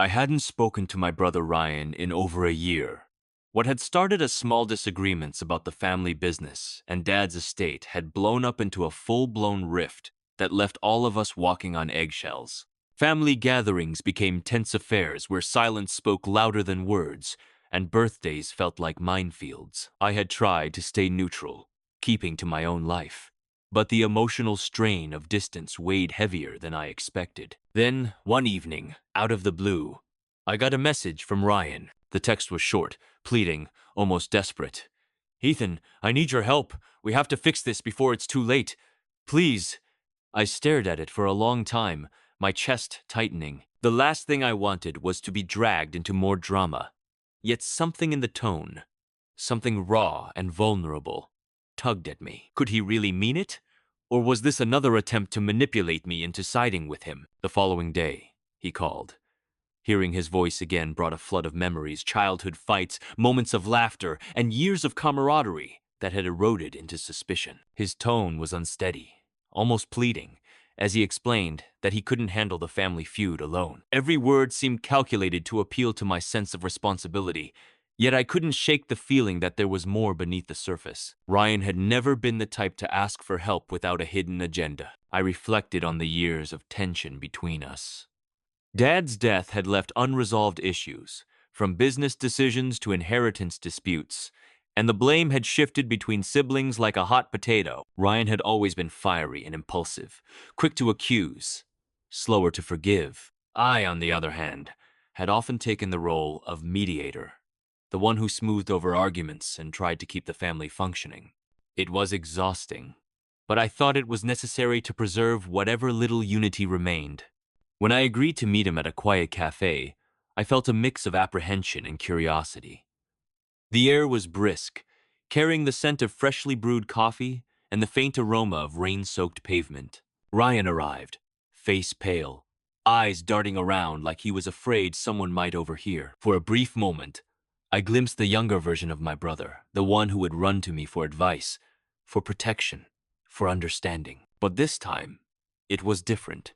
I hadn't spoken to my brother Ryan in over a year. What had started as small disagreements about the family business and Dad's estate had blown up into a full-blown rift that left all of us walking on eggshells. Family gatherings became tense affairs where silence spoke louder than words, and birthdays felt like minefields. I had tried to stay neutral, keeping to my own life, but the emotional strain of distance weighed heavier than I expected. Then, one evening, out of the blue, I got a message from Ryan. The text was short, pleading, almost desperate. "Ethan, I need your help. We have to fix this before it's too late. Please." I stared at it for a long time, my chest tightening. The last thing I wanted was to be dragged into more drama. Yet something in the tone, something raw and vulnerable, tugged at me. Could he really mean it? Or was this another attempt to manipulate me into siding with him? The following day, he called. Hearing his voice again brought a flood of memories, childhood fights, moments of laughter, and years of camaraderie that had eroded into suspicion. His tone was unsteady, almost pleading, as he explained that he couldn't handle the family feud alone. Every word seemed calculated to appeal to my sense of responsibility, yet I couldn't shake the feeling that there was more beneath the surface. Ryan had never been the type to ask for help without a hidden agenda. I reflected on the years of tension between us. Dad's death had left unresolved issues, from business decisions to inheritance disputes, and the blame had shifted between siblings like a hot potato. Ryan had always been fiery and impulsive, quick to accuse, slower to forgive. I, on the other hand, had often taken the role of mediator, the one who smoothed over arguments and tried to keep the family functioning. It was exhausting, but I thought it was necessary to preserve whatever little unity remained. When I agreed to meet him at a quiet cafe, I felt a mix of apprehension and curiosity. The air was brisk, carrying the scent of freshly brewed coffee and the faint aroma of rain-soaked pavement. Ryan arrived, face pale, eyes darting around like he was afraid someone might overhear. For a brief moment, I glimpsed the younger version of my brother, the one who would run to me for advice, for protection, for understanding. But this time, it was different.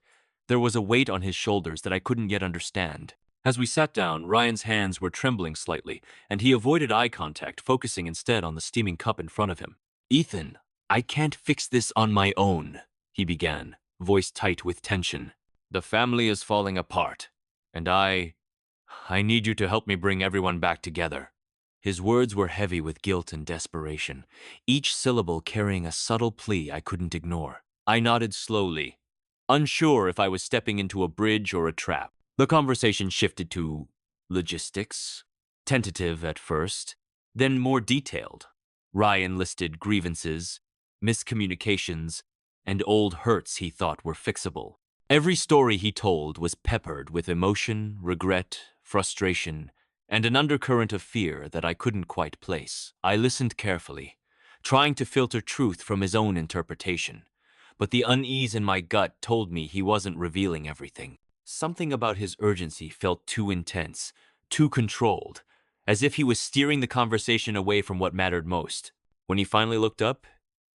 There was a weight on his shoulders that I couldn't yet understand. As we sat down, Ryan's hands were trembling slightly, and he avoided eye contact, focusing instead on the steaming cup in front of him. "Ethan, I can't fix this on my own," he began, voice tight with tension. "The family is falling apart, and I need you to help me bring everyone back together." His words were heavy with guilt and desperation, each syllable carrying a subtle plea I couldn't ignore. I nodded slowly, unsure if I was stepping into a bridge or a trap. The conversation shifted to logistics, tentative at first, then more detailed. Ryan listed grievances, miscommunications, and old hurts he thought were fixable. Every story he told was peppered with emotion, regret, frustration, and an undercurrent of fear that I couldn't quite place. I listened carefully, trying to filter truth from his own interpretation, but the unease in my gut told me he wasn't revealing everything. Something about his urgency felt too intense, too controlled, as if he was steering the conversation away from what mattered most. When he finally looked up,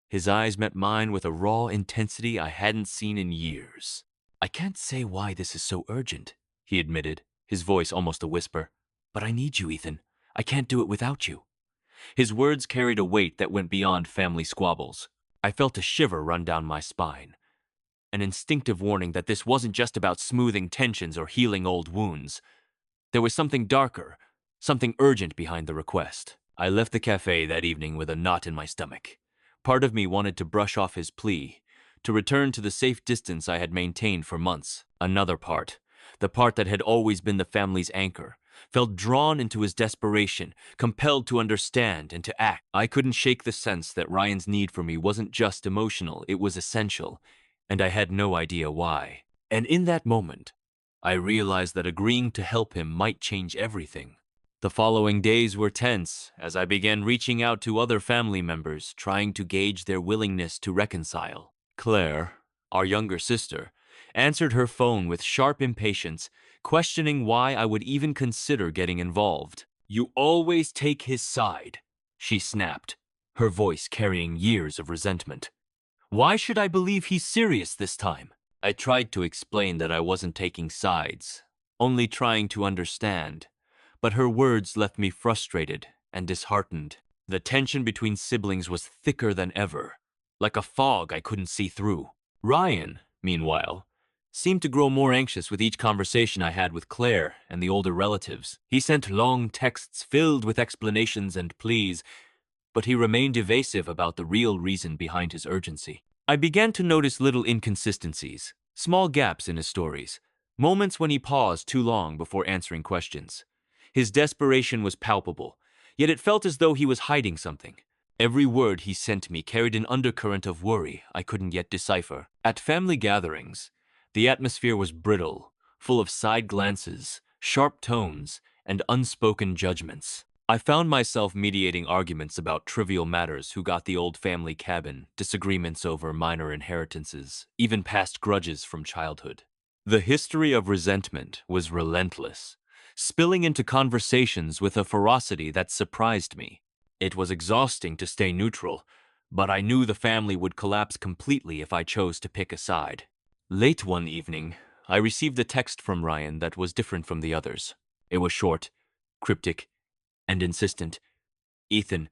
his eyes met mine with a raw intensity I hadn't seen in years. "I can't say why this is so urgent," he admitted, his voice almost a whisper. "But I need you, Ethan. I can't do it without you." His words carried a weight that went beyond family squabbles. I felt a shiver run down my spine, an instinctive warning that this wasn't just about smoothing tensions or healing old wounds. There was something darker, something urgent behind the request. I left the cafe that evening with a knot in my stomach. Part of me wanted to brush off his plea, to return to the safe distance I had maintained for months. Another part, the part that had always been the family's anchor, felt drawn into his desperation, compelled to understand and to act. I couldn't shake the sense that Ryan's need for me wasn't just emotional, it was essential, and I had no idea why. And in that moment, I realized that agreeing to help him might change everything. The following days were tense as I began reaching out to other family members, trying to gauge their willingness to reconcile. Claire, our younger sister, answered her phone with sharp impatience, questioning why I would even consider getting involved. "You always take his side," she snapped, her voice carrying years of resentment. "Why should I believe he's serious this time?" I tried to explain that I wasn't taking sides, only trying to understand. But her words left me frustrated and disheartened. The tension between siblings was thicker than ever, like a fog I couldn't see through. Ryan, meanwhile, seemed to grow more anxious with each conversation I had with Claire and the older relatives. He sent long texts filled with explanations and pleas, but he remained evasive about the real reason behind his urgency. I began to notice little inconsistencies, small gaps in his stories, moments when he paused too long before answering questions. His desperation was palpable, yet it felt as though he was hiding something. Every word he sent me carried an undercurrent of worry I couldn't yet decipher. At family gatherings, the atmosphere was brittle, full of side glances, sharp tones, and unspoken judgments. I found myself mediating arguments about trivial matters: who got the old family cabin, disagreements over minor inheritances, even past grudges from childhood. The history of resentment was relentless, spilling into conversations with a ferocity that surprised me. It was exhausting to stay neutral, but I knew the family would collapse completely if I chose to pick a side. Late one evening, I received a text from Ryan that was different from the others. It was short, cryptic, and insistent. "Ethan,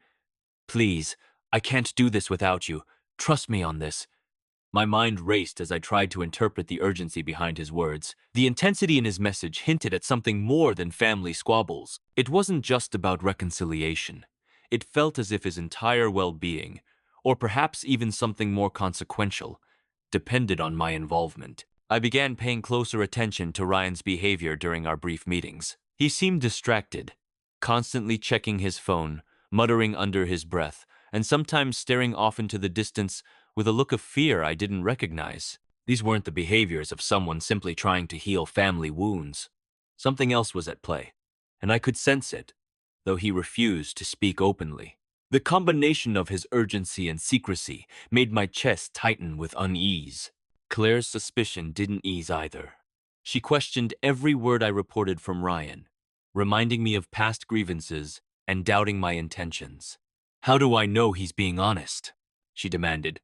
please, I can't do this without you. Trust me on this." My mind raced as I tried to interpret the urgency behind his words. The intensity in his message hinted at something more than family squabbles. It wasn't just about reconciliation. It felt as if his entire well-being, or perhaps even something more consequential, depended on my involvement. I began paying closer attention to Ryan's behavior during our brief meetings. He seemed distracted, constantly checking his phone, muttering under his breath, and sometimes staring off into the distance with a look of fear I didn't recognize. These weren't the behaviors of someone simply trying to heal family wounds. Something else was at play, and I could sense it, though he refused to speak openly. The combination of his urgency and secrecy made my chest tighten with unease. Claire's suspicion didn't ease either. She questioned every word I reported from Ryan, reminding me of past grievances and doubting my intentions. "How do I know he's being honest?" she demanded.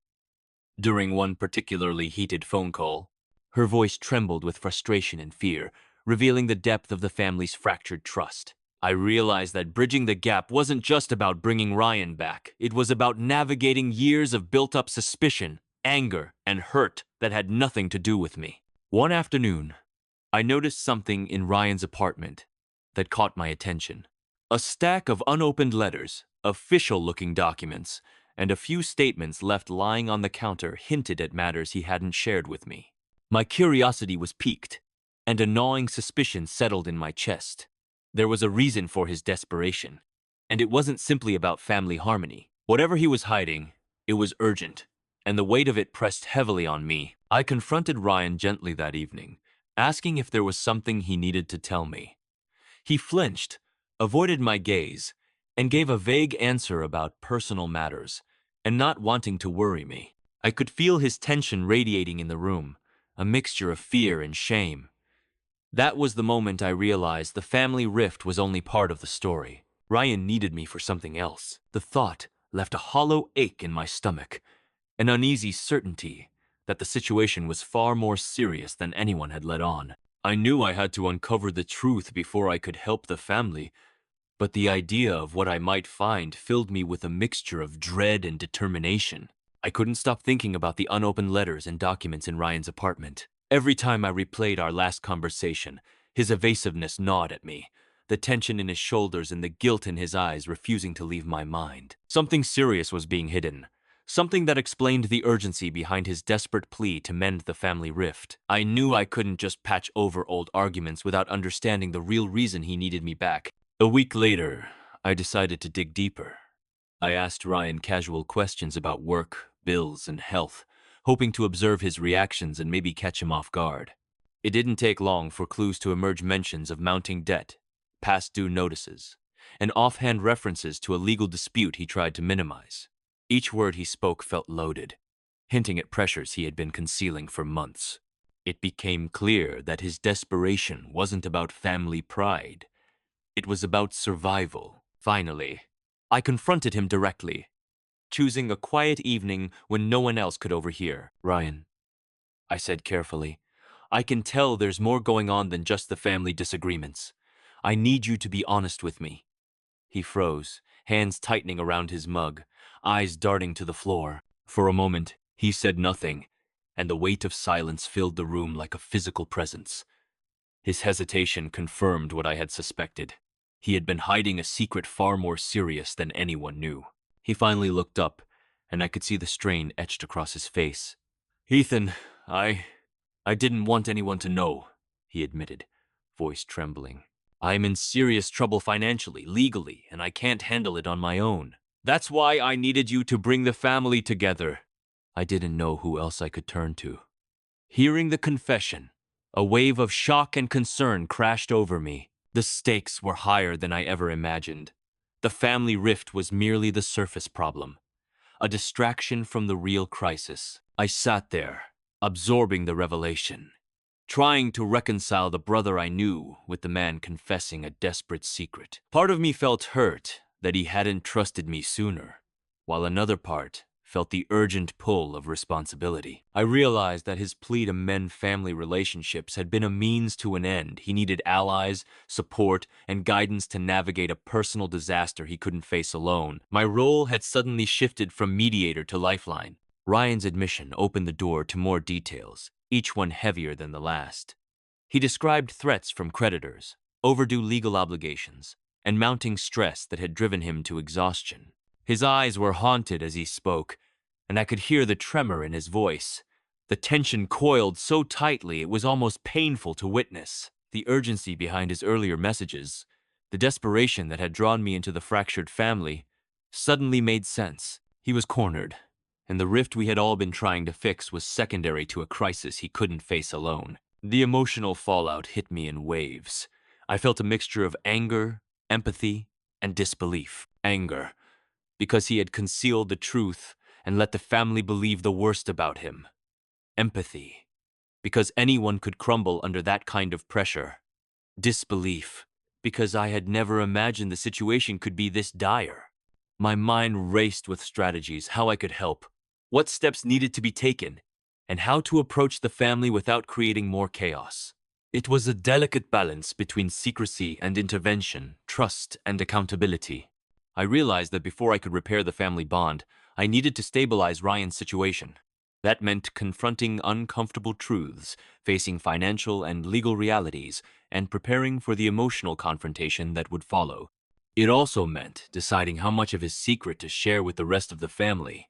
During one particularly heated phone call, her voice trembled with frustration and fear, revealing the depth of the family's fractured trust. I realized that bridging the gap wasn't just about bringing Ryan back. It was about navigating years of built-up suspicion, anger, and hurt that had nothing to do with me. One afternoon, I noticed something in Ryan's apartment that caught my attention. A stack of unopened letters, official-looking documents, and a few statements left lying on the counter hinted at matters he hadn't shared with me. My curiosity was piqued, and a gnawing suspicion settled in my chest. There was a reason for his desperation, and it wasn't simply about family harmony. Whatever he was hiding, it was urgent, and the weight of it pressed heavily on me. I confronted Ryan gently that evening, asking if there was something he needed to tell me. He flinched, avoided my gaze, and gave a vague answer about personal matters, and not wanting to worry me. I could feel his tension radiating in the room, a mixture of fear and shame. That was the moment I realized the family rift was only part of the story. Ryan needed me for something else. The thought left a hollow ache in my stomach, an uneasy certainty that the situation was far more serious than anyone had let on. I knew I had to uncover the truth before I could help the family, but the idea of what I might find filled me with a mixture of dread and determination. I couldn't stop thinking about the unopened letters and documents in Ryan's apartment. Every time I replayed our last conversation, his evasiveness gnawed at me, the tension in his shoulders and the guilt in his eyes refusing to leave my mind. Something serious was being hidden, something that explained the urgency behind his desperate plea to mend the family rift. I knew I couldn't just patch over old arguments without understanding the real reason he needed me back. A week later, I decided to dig deeper. I asked Ryan casual questions about work, bills, and health, hoping to observe his reactions and maybe catch him off guard. It didn't take long for clues to emerge: mentions of mounting debt, past due notices, and offhand references to a legal dispute he tried to minimize. Each word he spoke felt loaded, hinting at pressures he had been concealing for months. It became clear that his desperation wasn't about family pride. It was about survival. Finally, I confronted him directly, choosing a quiet evening when no one else could overhear. "Ryan," I said carefully, I can tell there's more going on than just the family disagreements. I need you to be honest with me." He froze, hands tightening around his mug, eyes darting to the floor. For a moment, he said nothing, and the weight of silence filled the room like a physical presence. His hesitation confirmed what I had suspected. He had been hiding a secret far more serious than anyone knew. He finally looked up, and I could see the strain etched across his face. "Ethan, I didn't want anyone to know," he admitted, voice trembling. "I'm in serious trouble financially, legally, and I can't handle it on my own. That's why I needed you to bring the family together." I didn't know who else I could turn to. Hearing the confession, a wave of shock and concern crashed over me. The stakes were higher than I ever imagined. The family rift was merely the surface problem, a distraction from the real crisis. I sat there, absorbing the revelation, trying to reconcile the brother I knew with the man confessing a desperate secret. Part of me felt hurt that he hadn't trusted me sooner, while another part felt the urgent pull of responsibility. I realized that his plea to mend family relationships had been a means to an end. He needed allies, support, and guidance to navigate a personal disaster he couldn't face alone. My role had suddenly shifted from mediator to lifeline. Ryan's admission opened the door to more details, each one heavier than the last. He described threats from creditors, overdue legal obligations, and mounting stress that had driven him to exhaustion. His eyes were haunted as he spoke, and I could hear the tremor in his voice. The tension coiled so tightly it was almost painful to witness. The urgency behind his earlier messages, the desperation that had drawn me into the fractured family, suddenly made sense. He was cornered, and the rift we had all been trying to fix was secondary to a crisis he couldn't face alone. The emotional fallout hit me in waves. I felt a mixture of anger, empathy, and disbelief. Anger, because he had concealed the truth and let the family believe the worst about him. Empathy, because anyone could crumble under that kind of pressure. Disbelief, because I had never imagined the situation could be this dire. My mind raced with strategies, how I could help, what steps needed to be taken, and how to approach the family without creating more chaos. It was a delicate balance between secrecy and intervention, trust and accountability. I realized that before I could repair the family bond, I needed to stabilize Ryan's situation. That meant confronting uncomfortable truths, facing financial and legal realities, and preparing for the emotional confrontation that would follow. It also meant deciding how much of his secret to share with the rest of the family,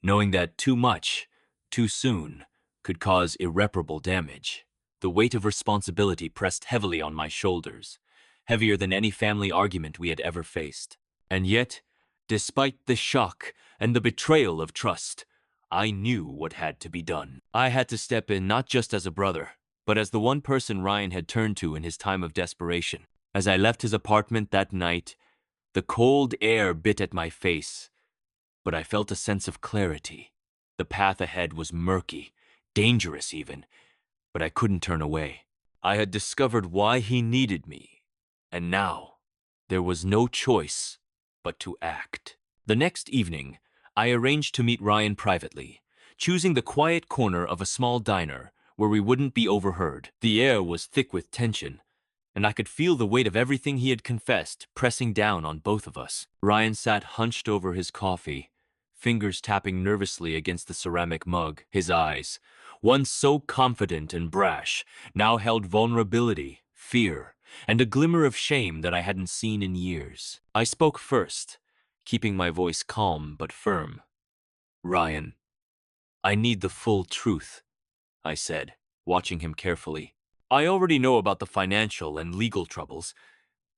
knowing that too much, too soon, could cause irreparable damage. The weight of responsibility pressed heavily on my shoulders, heavier than any family argument we had ever faced. And yet, despite the shock and the betrayal of trust, I knew what had to be done. I had to step in not just as a brother, but as the one person Ryan had turned to in his time of desperation. As I left his apartment that night, the cold air bit at my face, but I felt a sense of clarity. The path ahead was murky, dangerous even, but I couldn't turn away. I had discovered why he needed me, and now there was no choice but to act. The next evening, I arranged to meet Ryan privately, choosing the quiet corner of a small diner where we wouldn't be overheard. The air was thick with tension, and I could feel the weight of everything he had confessed pressing down on both of us. Ryan sat hunched over his coffee, fingers tapping nervously against the ceramic mug. His eyes, once so confident and brash, now held vulnerability, fear, and a glimmer of shame that I hadn't seen in years. I spoke first, keeping my voice calm but firm. "Ryan, I need the full truth," I said, watching him carefully. "I already know about the financial and legal troubles,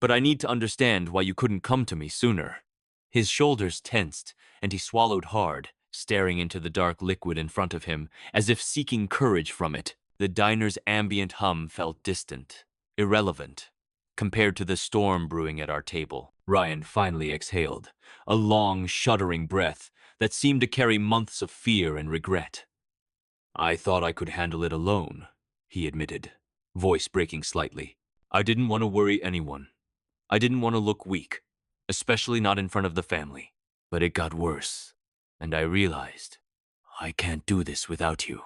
but I need to understand why you couldn't come to me sooner." His shoulders tensed, and he swallowed hard, staring into the dark liquid in front of him, as if seeking courage from it. The diner's ambient hum felt distant, irrelevant, compared to the storm brewing at our table. Ryan finally exhaled, a long, shuddering breath that seemed to carry months of fear and regret. "I thought I could handle it alone," he admitted, voice breaking slightly. "I didn't want to worry anyone. I didn't want to look weak, especially not in front of the family. But it got worse, and I realized I can't do this without you."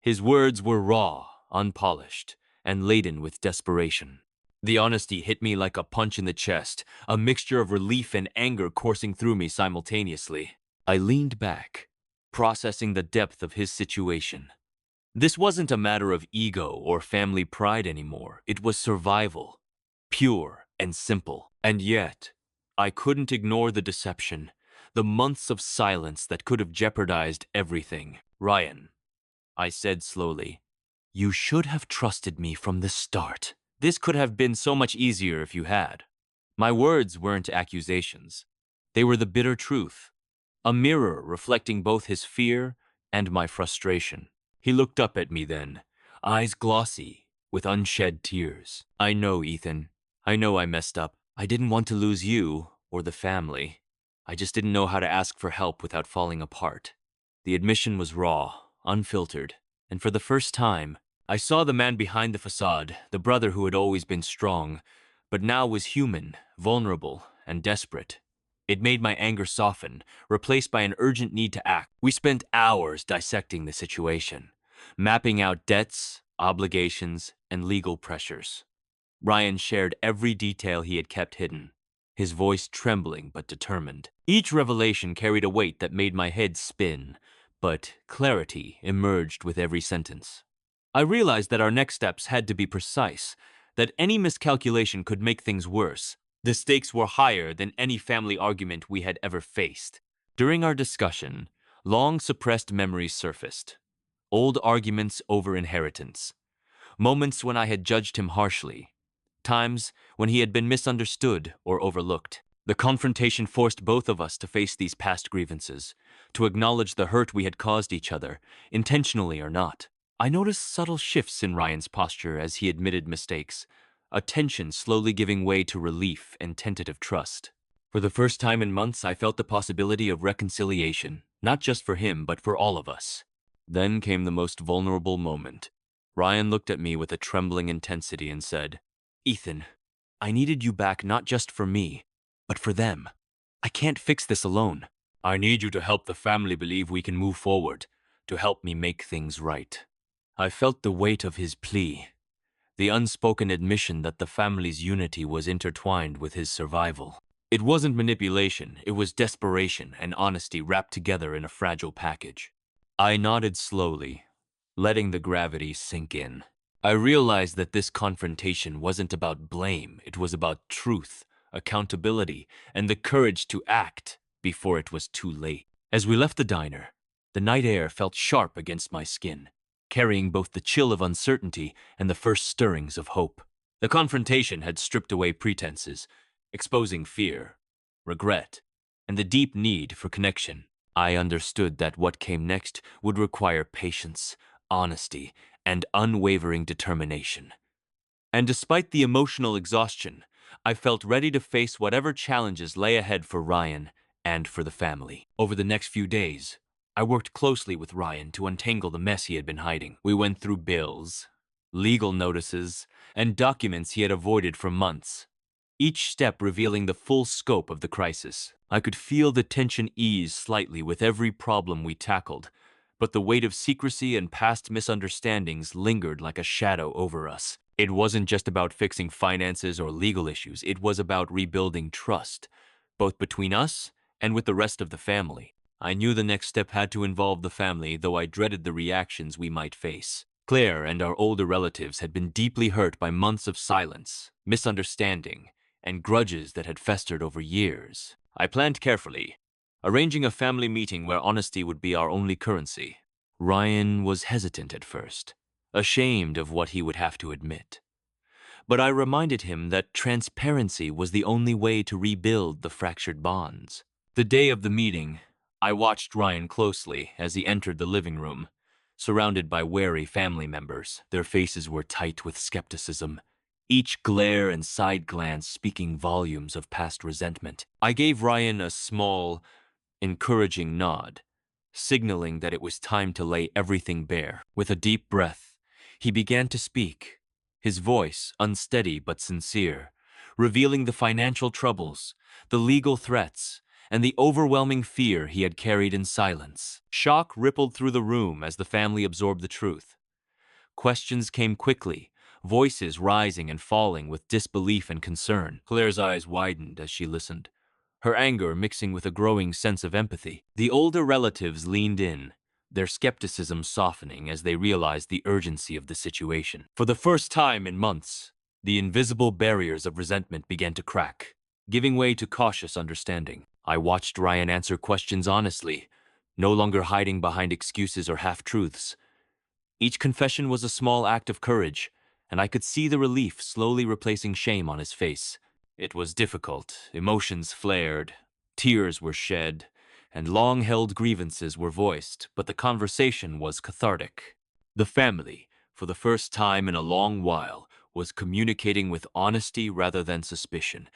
His words were raw, unpolished, and laden with desperation. The honesty hit me like a punch in the chest, a mixture of relief and anger coursing through me simultaneously. I leaned back, processing the depth of his situation. This wasn't a matter of ego or family pride anymore. It was survival, pure and simple. And yet, I couldn't ignore the deception, the months of silence that could have jeopardized everything. Ryan, I said slowly, you should have trusted me from the start. This could have been so much easier if you had. My words weren't accusations. They were the bitter truth, a mirror reflecting both his fear and my frustration. He looked up at me then, eyes glossy, with unshed tears. I know, Ethan. I know I messed up. I didn't want to lose you or the family. I just didn't know how to ask for help without falling apart. The admission was raw, unfiltered, and for the first time, I saw the man behind the facade, the brother who had always been strong, but now was human, vulnerable, and desperate. It made my anger soften, replaced by an urgent need to act. We spent hours dissecting the situation, mapping out debts, obligations, and legal pressures. Ryan shared every detail he had kept hidden, his voice trembling but determined. Each revelation carried a weight that made my head spin, but clarity emerged with every sentence. I realized that our next steps had to be precise, that any miscalculation could make things worse. The stakes were higher than any family argument we had ever faced. During our discussion, long suppressed memories surfaced. Old arguments over inheritance. Moments when I had judged him harshly. Times when he had been misunderstood or overlooked. The confrontation forced both of us to face these past grievances, to acknowledge the hurt we had caused each other, intentionally or not. I noticed subtle shifts in Ryan's posture as he admitted mistakes, a tension slowly giving way to relief and tentative trust. For the first time in months, I felt the possibility of reconciliation, not just for him, but for all of us. Then came the most vulnerable moment. Ryan looked at me with a trembling intensity and said, Ethan, I needed you back not just for me, but for them. I can't fix this alone. I need you to help the family believe we can move forward, to help me make things right. I felt the weight of his plea, the unspoken admission that the family's unity was intertwined with his survival. It wasn't manipulation, it was desperation and honesty wrapped together in a fragile package. I nodded slowly, letting the gravity sink in. I realized that this confrontation wasn't about blame, it was about truth, accountability, and the courage to act before it was too late. As we left the diner, the night air felt sharp against my skin, carrying both the chill of uncertainty and the first stirrings of hope. The confrontation had stripped away pretenses, exposing fear, regret, and the deep need for connection. I understood that what came next would require patience, honesty, and unwavering determination. And despite the emotional exhaustion, I felt ready to face whatever challenges lay ahead for Ryan and for the family. Over the next few days, I worked closely with Ryan to untangle the mess he had been hiding. We went through bills, legal notices, and documents he had avoided for months, each step revealing the full scope of the crisis. I could feel the tension ease slightly with every problem we tackled, but the weight of secrecy and past misunderstandings lingered like a shadow over us. It wasn't just about fixing finances or legal issues, it was about rebuilding trust, both between us and with the rest of the family. I knew the next step had to involve the family, though I dreaded the reactions we might face. Claire and our older relatives had been deeply hurt by months of silence, misunderstanding, and grudges that had festered over years. I planned carefully, arranging a family meeting where honesty would be our only currency. Ryan was hesitant at first, ashamed of what he would have to admit. But I reminded him that transparency was the only way to rebuild the fractured bonds. The day of the meeting, I watched Ryan closely as he entered the living room, surrounded by wary family members. Their faces were tight with skepticism, each glare and side glance speaking volumes of past resentment. I gave Ryan a small, encouraging nod, signaling that it was time to lay everything bare. With a deep breath, he began to speak, his voice unsteady but sincere, revealing the financial troubles, the legal threats, and the overwhelming fear he had carried in silence. Shock rippled through the room as the family absorbed the truth. Questions came quickly, voices rising and falling with disbelief and concern. Claire's eyes widened as she listened, her anger mixing with a growing sense of empathy. The older relatives leaned in, their skepticism softening as they realized the urgency of the situation. For the first time in months, the invisible barriers of resentment began to crack, giving way to cautious understanding. I watched Ryan answer questions honestly, no longer hiding behind excuses or half-truths. Each confession was a small act of courage, and I could see the relief slowly replacing shame on his face. It was difficult. Emotions flared, tears were shed, and long-held grievances were voiced, but the conversation was cathartic. The family, for the first time in a long while, was communicating with honesty rather than suspicion,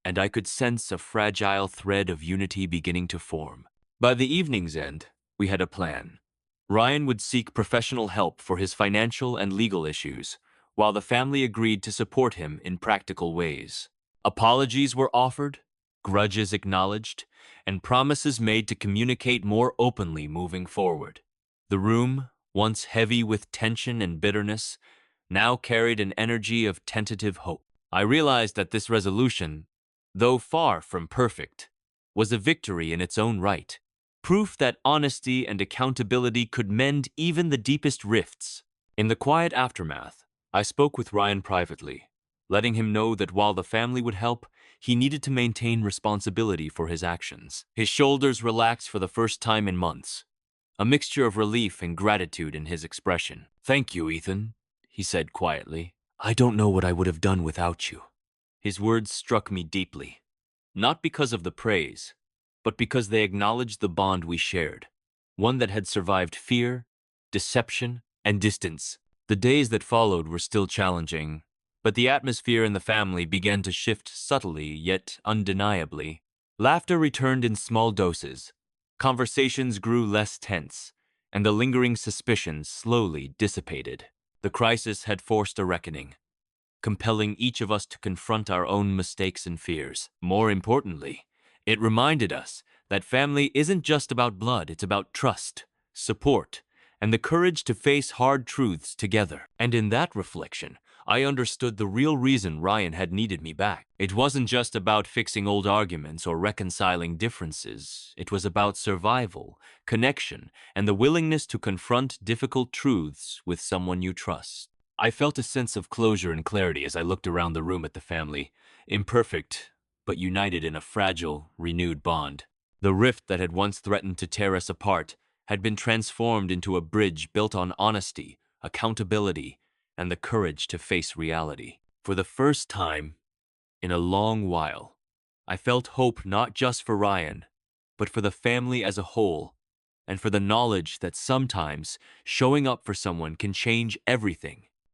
and I could sense a fragile thread of unity beginning to form. By the evening's end, we had a plan. Ryan would seek professional help for his financial and legal issues, while the family agreed to support him in practical ways. Apologies were offered, grudges acknowledged, and promises made to communicate more openly moving forward. The room, once heavy with tension and bitterness, now carried an energy of tentative hope. I realized that this resolution, though far from perfect, was a victory in its own right. Proof that honesty and accountability could mend even the deepest rifts. In the quiet aftermath, I spoke with Ryan privately, letting him know that while the family would help, he needed to maintain responsibility for his actions. His shoulders relaxed for the first time in months, a mixture of relief and gratitude in his expression. "Thank you, Ethan," he said quietly. "I don't know what I would have done without you." His words struck me deeply, not because of the praise, but because they acknowledged the bond we shared, one that had survived fear, deception, and distance. The days that followed were still challenging, but the atmosphere in the family began to shift subtly yet undeniably. Laughter returned in small doses, conversations grew less tense, and the lingering suspicions slowly dissipated. The crisis had forced a reckoning, compelling each of us to confront our own mistakes and fears. More importantly, it reminded us that family isn't just about blood, it's about trust, support, and the courage to face hard truths together. And in that reflection, I understood the real reason Ryan had needed me back. It wasn't just about fixing old arguments or reconciling differences. It was about survival, connection, and the willingness to confront difficult truths with someone you trust. I felt a sense of closure and clarity as I looked around the room at the family, imperfect, but united in a fragile, renewed bond. The rift that had once threatened to tear us apart had been transformed into a bridge built on honesty, accountability, and the courage to face reality. For the first time in a long while, I felt hope not just for Ryan, but for the family as a whole, and for the knowledge that sometimes showing up for someone can change everything.